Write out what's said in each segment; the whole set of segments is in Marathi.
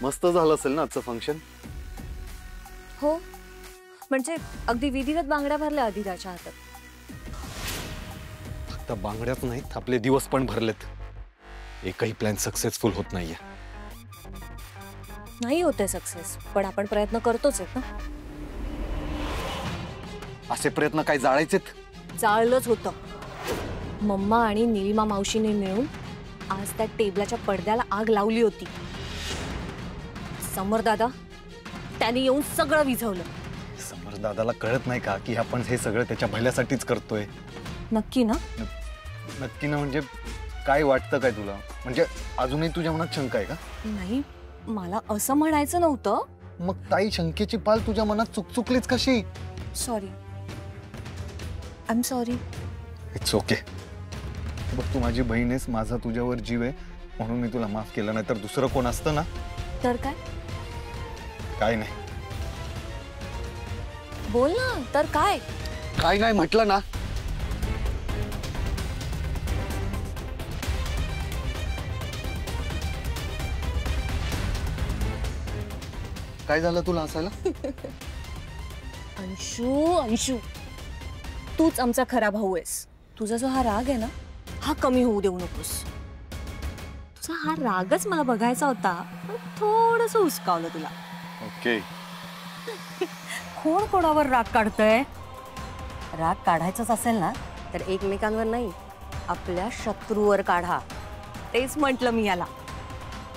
मस्त झालं असेल ना आजचं फंक्शन? हो, म्हणजे अगदी विधिवत बांगड्या भरल्या अधिराच्या हातात. फक्त बांगड्याच नाहीत, आपले दिवस पण भरलेत. एकही प्लॅन सक्सेसफुल होत नाहीये. नाही होते सक्सेस, पण आपण प्रयत्न करतोच आहेत ना. असे प्रयत्न काय जाळायचेत? जाळलंच होतं. मम्मा आणि नीलिमा मावशीने मिळून आज त्या टेबलाच्या पडद्याला आग लावली होती. समर दादा त्याने येऊन सगळं विझवलं. समर दादाला कळत नाही का की आपण हे सगळं त्याच्या भल्यासाठीच करतोय? नक्की ना? नक्की ना म्हणजे काय वाटतं काय तुला? म्हणजे अजूनही तुझ्या मनात शंका आहे का? नाही, मला असं म्हणायचं नव्हतं. मग ताई शंकेची पाल तुझ्या मनात चुकचुकलीच कशी? Sorry, I am sorry. It's okay. बघ तू माझी बहीण आहेस, माझा तुझ्यावर जीव आहे म्हणून मी तुला माफ केलं, नाही तर दुसरं कोण असतं ना. तर काय? काय नाही. बोल ना, तर काय? काय नाही म्हटलं ना. काय झालं तुला हसायला? अंशू, अंशू, तूच आमचा खरा भाऊ आहेस. तुझा जो हा राग आहे ना, हा कमी होऊ देऊ नकोस. तुझा हा रागच मला बघायचा होता, पण थोडंसं हुसकावलं तुला. ओके. कोण कोणावर राग काढतंय? राग काढायचाच असेल ना तर एकमेकांवर नाही, आपल्या शत्रूवर काढा. तेच म्हटलं मी याला.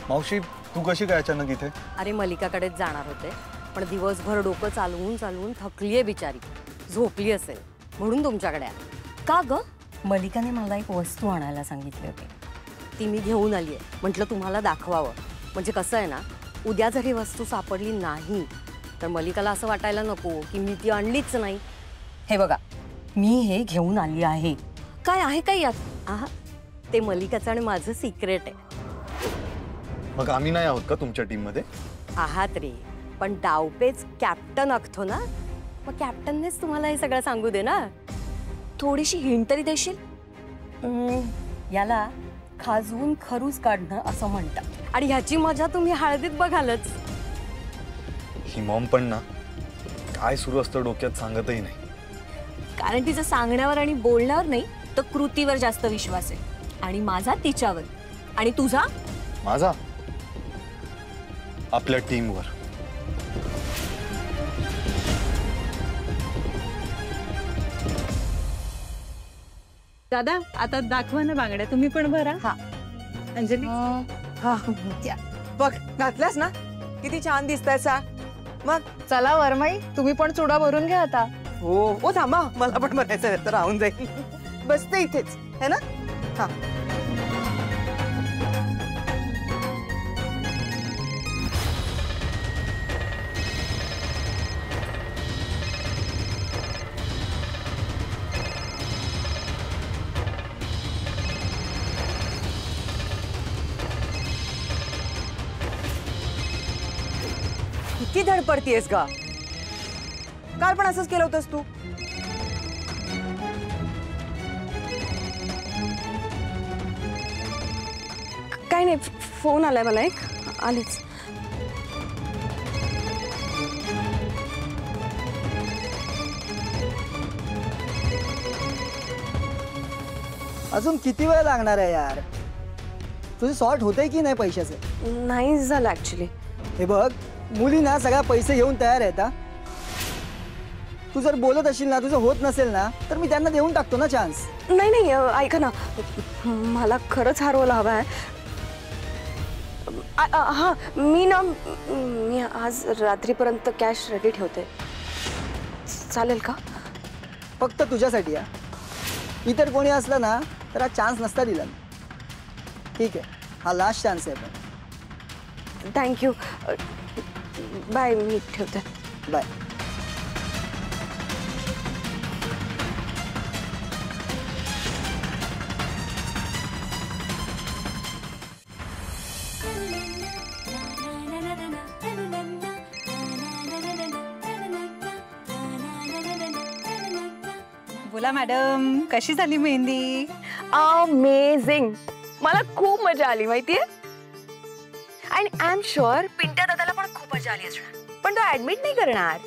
मावशी तू कशी काय अचानक इथे? अरे मलिकाकडेच जाणार होते, पण दिवसभर डोकं चालवून चालवून थकलीये बिचारी, झोपली असेल म्हणून तुमच्याकडे आले. का ग? मलिकाने मला एक वस्तू आणायला सांगितली होती, ती मी घेऊन आली आहे. म्हटलं तुम्हाला दाखवावं. म्हणजे कसं आहे ना, उद्या जर ही वस्तू सापडली नाही तर मलिकाला असं वाटायला नको की मी ती आणलीच नाही. हे बघा, मी हे घेऊन आली आहे. काय आहे काय यात? आहा, ते मलिकाचं आणि माझं सिक्रेट आहे. मग आम्ही नाही आहोत का तुमच्या टीम मध्ये? आहात रे, पण डावपेच कॅप्टन आखतो ना, मग कॅप्टननेच तुम्हाला हे सगळं सांगू दे ना. थोडीशी हिंट तरी देशील? याला खाजवून खरूज काढणं असं म्हणतात, आणि ह्याची मजा तुम्ही हळदीत बघालच. ही मॉम पण ना काय सुरू असतं डोक्यात सांगतही नाही. कारण तिचं सांगण्यावर आणि बोलण्यावर नाही तर कृतीवर जास्त विश्वास आहे, आणि माझा तिच्यावर. आणि तुझा? माझा आपल्या टीमवर. दादा आता दाखवा ना बांगड्या, तुम्ही पण भरा. हा अंजली. हा बघ, घातल्यास ना, किती छान दिसतायसा. मग चला वरमाई, तुम्ही पण चुडा भरून घ्या आता. हो हो, थांबा, मला पण भरायचं आहे तर राहून जाईल. बसते इथेच है ना. हा किती धडपडतीयस का? काल पण असंच केलं होतंस तू. काय नाही, फोन आलाय मला एक, आलीच. अजून किती वेळ लागणार आहे यार? तुझे सॉर्ट होते की नाही पैशाचे? नाही झालं ऍक्च्युली. हे बघ, मुलींना सगळ्या पैसे घेऊन तयार आहेत. तू जर बोलत असेल ना, तुझं होत नसेल ना, तर मी त्यांना देऊन टाकतो ना चान्स. नाही नाही, ऐका ना, मला खरंच हा रोल हवा आहे. हा, मी आज रात्रीपर्यंत कॅश रेडी ठेवते, चालेल का? फक्त तुझ्यासाठी या. इतर कोणी असलं ना तर हा चान्स नसता दिला. ठीक आहे, हा लास्ट चान्स आहे. पण थँक्यू. बाय, मी ठेवते. बाय. बोला मॅडम, कशी झाली मेहंदी? अमेझिंग. मला खूप मजा आली माहितीये. आणि आय एम शुअर पिंट्या दादाला पण खूप मजा आली असणार, पण तो ऍडमिट नाही करणार.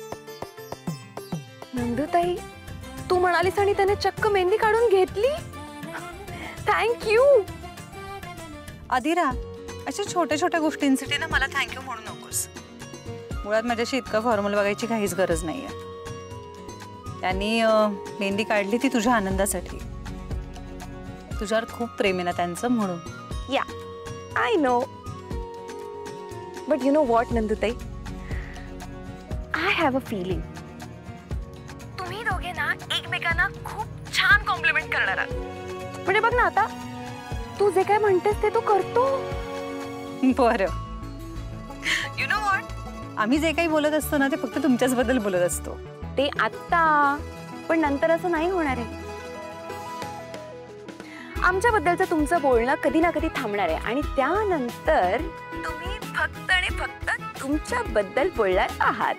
नंदुताई, तू म्हणालीस आणि त्याने चक्क मेहंदी काढून घेतली. थँक्यू. अधिरा, अशा छोट्या छोट्या गोष्टींसाठी ना मला थँक्यू म्हणू नकोस. मुळात माझ्याशी इतकं फॉर्मल बघायची काहीच गरज नाहीये. त्यांनी मेहंदी काढली ती तुझ्या आनंदासाठी. तुझ्यावर खूप प्रेम आहे ना त्यांचं, म्हणून. Yeah, I know. But you know what Nandutai, I have a feeling तुम्ही दोघे ना एकमेकांना खूप छान कॉम्प्लिमेंट करणार आहात. म्हणजे बघ ना, आता तू जे काय म्हणतेस ते तो करतो. बरं, यु नो व्हॉट, आम्ही जे काही बोलत असतो ना ते फक्त तुमच्याच बद्दल बोलत असतो. ते आत्ता, पण नंतर असं नाही होणार आहे. आमच्याबद्दलचं तुमचं बोलणं कधी ना कधी थांबणार आहे आणि त्यानंतर तुम्ही फक्त आणि फक्त तुमच्याबद्दल बोलणार आहात.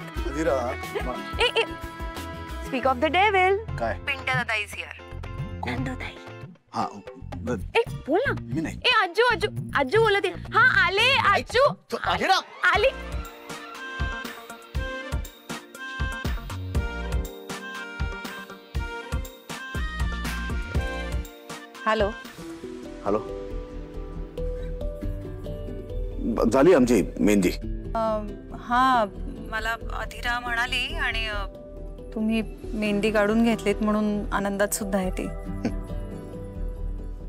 Speak of the devil. काय? पिंट्या दादा इज हिअर. नंदुताई. हा, ए बोल ना. मी नाही. ए आजू आजू आजू बोलत आहे. हा आले आजू. आले. हॅलो. हॅलो. झाली आमची मेहंदी. हा, मला अधिरा म्हणाली आणि तुम्ही मेहंदी काढून घेतलीत म्हणून आनंदात सुद्धा आहे ती.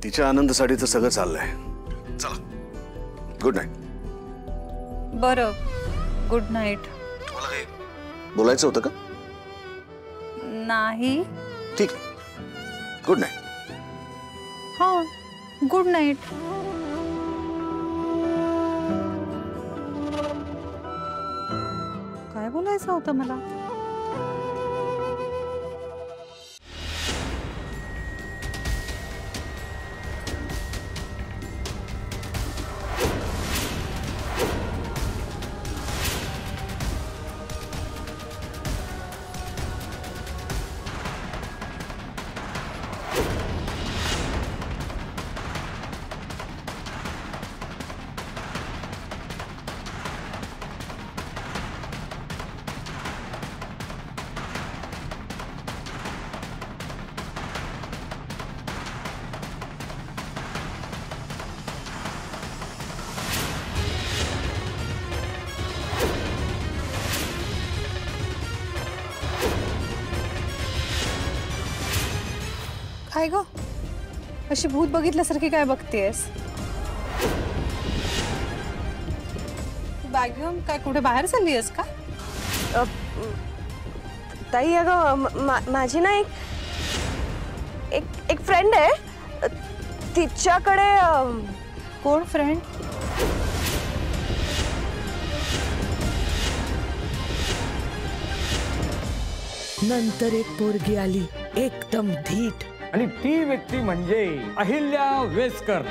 तिच्या आनंदासाठी तर सगळं चाललंय. चला, गुड नाईट. बरं, गुड नाईट. तुम्हाला काही बोलायचं होतं का? नाही. ठीक, गुड नाईट. हा, गुड नाईट. काय बोलायचं होतं मला? काय गो, अशी भूत बघितल्यासारखी काय बघतेस? बॅग घेऊन काय कुठे बाहेर चालली आहेस का? ताई, अगं माझी ना एक फ्रेंड आहे, तिच्याकडे. कोण फ्रेंड? नंतर एक पोरगी आली, एकदम धीट, आणि ती व्यक्ती म्हणजे अहिल्या वेसकर.